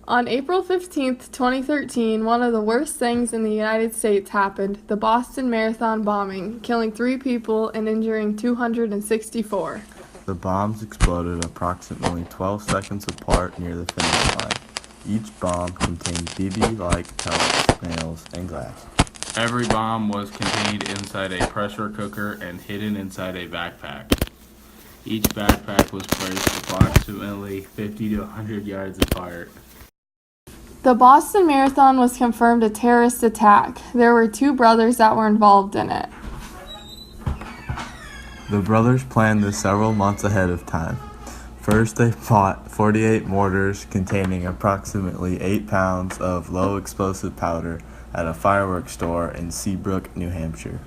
On April 15th, 2013, one of the worst things in the United States happened, the Boston Marathon bombing, killing 3 people and injuring 264. The bombs exploded approximately 12 seconds apart near the finish line. Each bomb contained BB-like pellets, nails, and glass. Every bomb was contained inside a pressure cooker and hidden inside a backpack. Each backpack was placed approximately 50 to 100 yards apart. The Boston Marathon was confirmed a terrorist attack. There were 2 brothers that were involved in it. The brothers planned this several months ahead of time. First, they bought 48 mortars containing approximately 8 pounds of low explosive powder at a fireworks store in Seabrook, New Hampshire.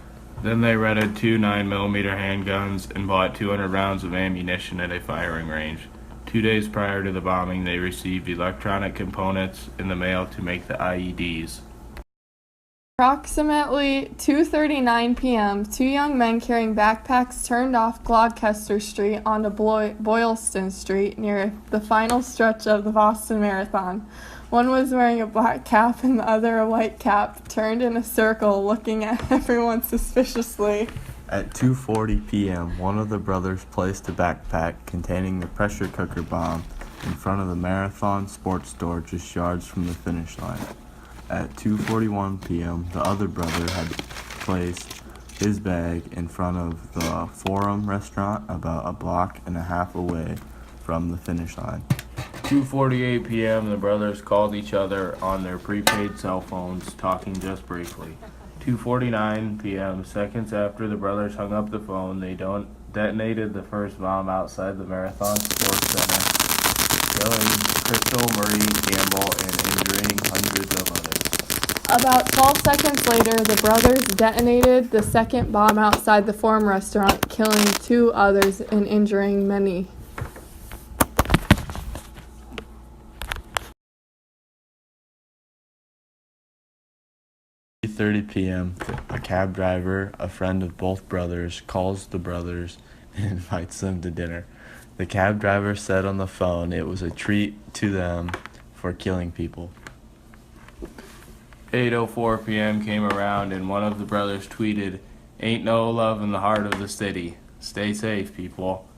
Then they rented 2 9mm handguns and bought 200 rounds of ammunition at a firing range. 2 days prior to the bombing, they received electronic components in the mail to make the IEDs. Approximately 2:39 p.m., 2 young men carrying backpacks turned off Gloucester Street onto Boylston Street near the final stretch of the Boston Marathon. One was wearing a black cap and the other a white cap, turned in a circle, looking at everyone suspiciously. At 2:40 p.m., one of the brothers placed a backpack containing the pressure cooker bomb in front of the Marathon sports store just yards from the finish line. At 2:41 p.m., the other brother had placed his bag in front of the Forum restaurant about a block and a half away from the finish line. 2:48 p.m., the brothers called each other on their prepaid cell phones, talking just briefly. 2:49 p.m., seconds after the brothers hung up the phone, they detonated the first bomb outside the Marathon Sports Center, killing Crystal Marie Campbell and injuring hundreds of others. About 12 seconds later, the brothers detonated the second bomb outside the Forum restaurant, killing 2 others and injuring many. At 3:30 p.m., a cab driver, a friend of both brothers, calls the brothers and invites them to dinner. The cab driver said on the phone it was a treat to them for killing people. 8:04 p.m. came around and one of the brothers tweeted, "Ain't no love in the heart of the city. Stay safe, people."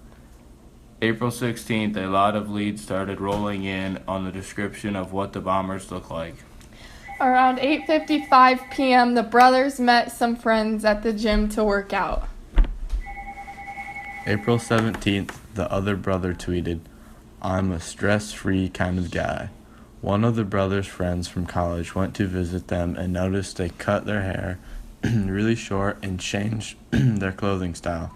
April 16th, a lot of leads started rolling in on the description of what the bombers look like. Around 8:55 p.m., the brothers met some friends at the gym to work out. April 17th, the other brother tweeted, "I'm a stress-free kind of guy." One of the brothers' friends from college went to visit them and noticed they cut their hair really short and changed their clothing style.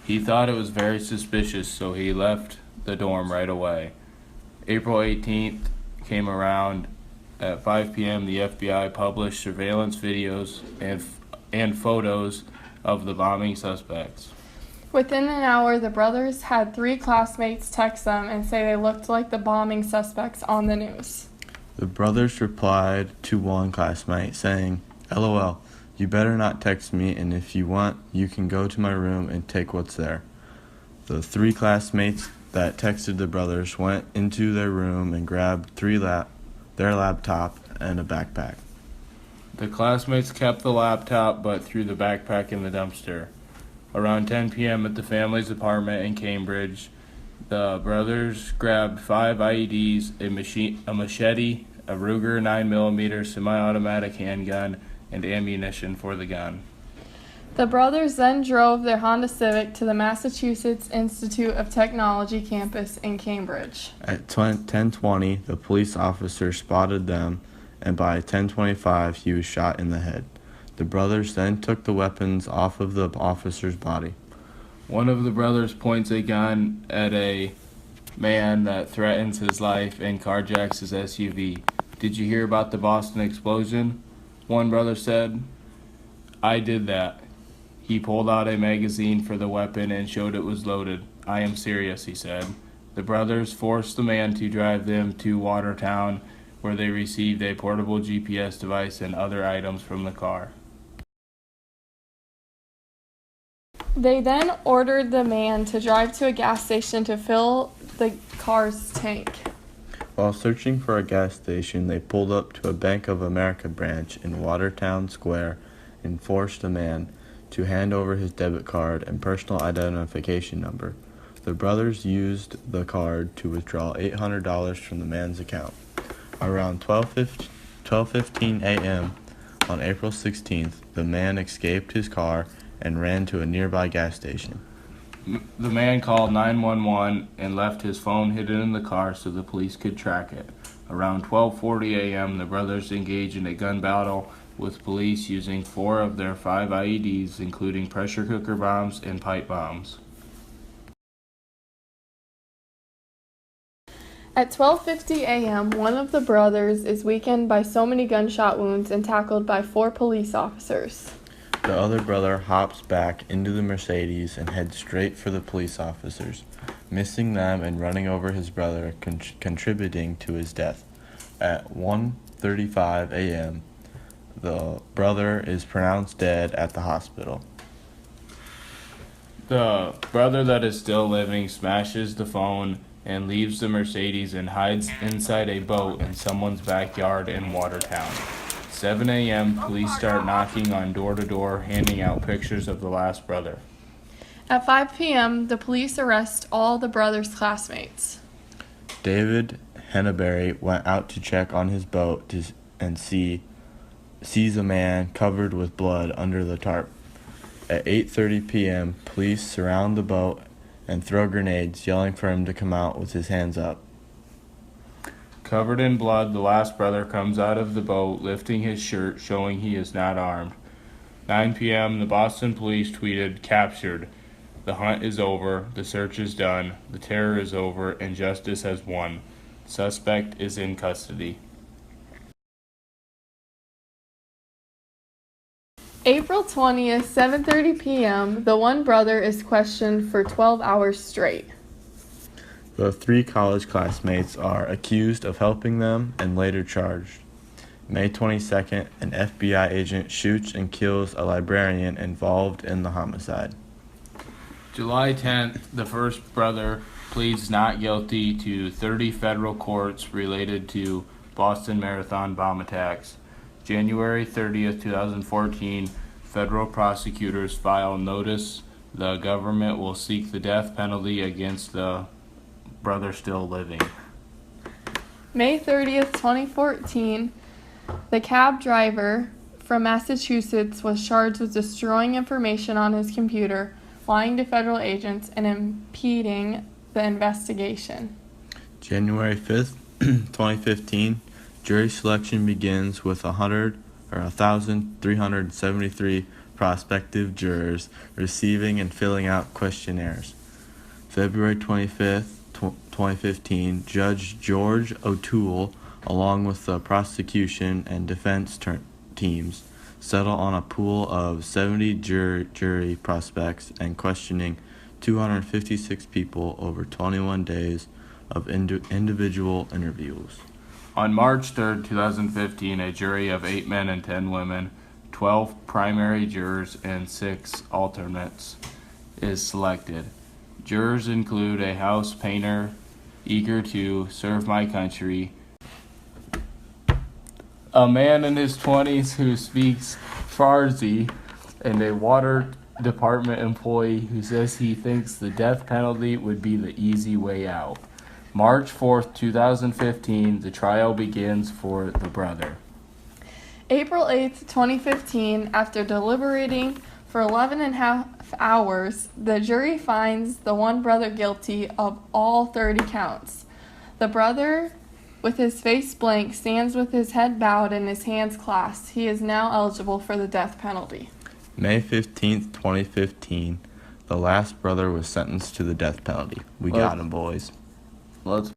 He thought it was very suspicious, so he left the dorm right away. April 18th came around. At 5 p.m., the FBI published surveillance videos and photos of the bombing suspects. Within an hour, the brothers had 3 classmates text them and say they looked like the bombing suspects on the news. The brothers replied to one classmate saying, "LOL, you better not text me, and if you want, you can go to my room and take what's there." The 3 classmates that texted the brothers went into their room and grabbed their laptop and a backpack. The classmates kept the laptop but threw the backpack in the dumpster. Around 10 p.m. at the family's apartment in Cambridge, the brothers grabbed 5 IEDs, a machete, a Ruger 9mm semi-automatic handgun, and ammunition for the gun. The brothers then drove their Honda Civic to the Massachusetts Institute of Technology campus in Cambridge. At 10:20, the police officer spotted them, and by 10:25, he was shot in the head. The brothers then took the weapons off of the officer's body. One of the brothers points a gun at a man that threatens his life and carjacks his SUV. "Did you hear about the Boston explosion?" one brother said. "I did that." He pulled out a magazine for the weapon and showed it was loaded. "I am serious," he said. The brothers forced the man to drive them to Watertown, where they received a portable GPS device and other items from the car. They then ordered the man to drive to a gas station to fill the car's tank. While searching for a gas station, they pulled up to a Bank of America branch in Watertown Square and forced a man to hand over his debit card and personal identification number. The brothers used the card to withdraw $800 from the man's account. Around 12:15 a.m. on April 16th, the man escaped his car and ran to a nearby gas station. The man called 911 and left his phone hidden in the car so the police could track it. Around 12:40 a.m., the brothers engaged in a gun battle with police using 4 of their 5 IEDs, including pressure cooker bombs and pipe bombs. At 12:50 a.m., one of the brothers is weakened by so many gunshot wounds and tackled by 4 police officers. The other brother hops back into the Mercedes and heads straight for the police officers, missing them and running over his brother, contributing to his death. At 1:35 a.m., the brother is pronounced dead at the hospital. The brother that is still living smashes the phone and leaves the Mercedes and hides inside a boat in someone's backyard in Watertown. 7 a.m., police start knocking on door to door, handing out pictures of the last brother. At 5 p.m., the police arrest all the brothers' classmates. David Henneberry went out to check on his boat and sees a man covered with blood under the tarp. At 8:30 p.m., police surround the boat and throw grenades, yelling for him to come out with his hands up. Covered in blood, the last brother comes out of the boat, lifting his shirt, showing he is not armed. 9 p.m., the Boston police tweeted, "Captured. The hunt is over, the search is done, the terror is over, and justice has won. Suspect is in custody." April 20th, 7:30 p.m., the one brother is questioned for 12 hours straight. The 3 college classmates are accused of helping them and later charged. May 22nd, an FBI agent shoots and kills a librarian involved in the homicide. July 10th, the first brother pleads not guilty to 30 federal courts related to Boston Marathon bomb attacks. January 30th, 2014, federal prosecutors file notice the government will seek the death penalty against the brother still living. May 30th, 2014, the cab driver from Massachusetts was charged with destroying information on his computer, lying to federal agents, and impeding the investigation. January 5th, 2015, jury selection begins with 1,373 prospective jurors receiving and filling out questionnaires. February 25th, 2015, Judge George O'Toole, along with the prosecution and defense teams, settle on a pool of 70 jury prospects and questioning 256 people over 21 days of individual interviews. On March 3rd, 2015, a jury of 8 men and 10 women, 12 primary jurors, and 6 alternates is selected. Jurors include a house painter eager to serve my country, a man in his 20s who speaks Farsi, and a water department employee who says he thinks the death penalty would be the easy way out. March 4th, 2015, the trial begins for the brother. April 8th, 2015, after deliberating for 11 and a half hours, the jury finds the one brother guilty of all 30 counts. The brother, with his face blank, stands with his head bowed and his hands clasped. He is now eligible for the death penalty. May 15th, 2015, the last brother was sentenced to the death penalty. We got him, boys. Let's